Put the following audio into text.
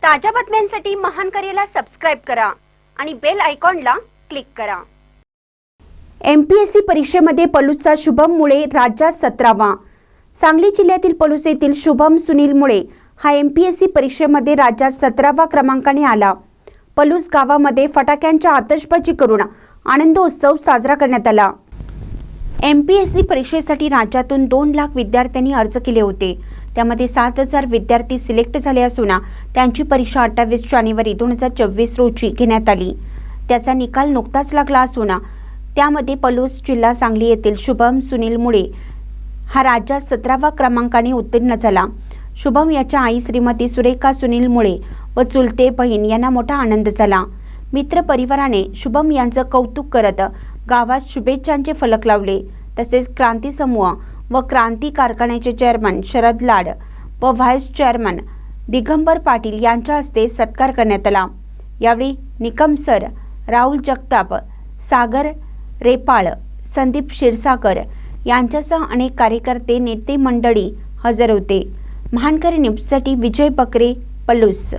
ताज्या बातम्यांसाठी महानकरेला सबस्क्राइब करा आणि बेल आयकॉनला क्लिक करा। एमपीएससी परीक्षेमध्ये पलूसचा शुभम मुळे राज्यात 17वा। सांगली जिल्ह्यातील पलूस येथील शुभम सुनील मुळे हा एमपीएससी परीक्षेमध्ये राज्यात 17वा क्रमांकाने आला। पलूस गावामध्ये फटाक्यांच्या आतषबाजी करून आनंदोत्सव साजरा करण्यात आला। एमपीएससी परीक्षेसाठी राज्यातून 2 लाख विद्यार्थ्यांनी अर्ज केले होते। त्यामध्ये 7000 विद्यार्थी सिलेक्ट झाले असून त्यांची परीक्षा 28 जानेवारी 2024 रोजी घेण्यात आली। त्याचा निकाल नुकताच लागला असून त्यामध्ये पलूस जिल्हा सांगली येथील शुभम सुनील मुळे हा राज्यात 17वा क्रमांकाने उत्तीर्ण झाला। शुभम याच्या आई श्रीमती सुरेखा सुनील मुळे व चुलते बहीण यांना मोठा आनंद झाला। मित्र परिवाराने शुभम यांचं कौतुक करत गावात शुभेच्छांचे फलक लावले। तसेच क्रांती समूह व क्रांती कारखान्याचे चेअरमन शरद लाड व व्हाईस चेअरमन दिगंबर पाटील यांच्या हस्ते सत्कार करण्यात आला। यावेळी निकम सर, राहुल जगताप, सागर रेपाळ, संदीप क्षीरसागर यांच्यासह अनेक कार्यकर्ते, नेते मंडळी हजर होते। महानकरी न्यूजसाठी विजय बकरे, पलूस।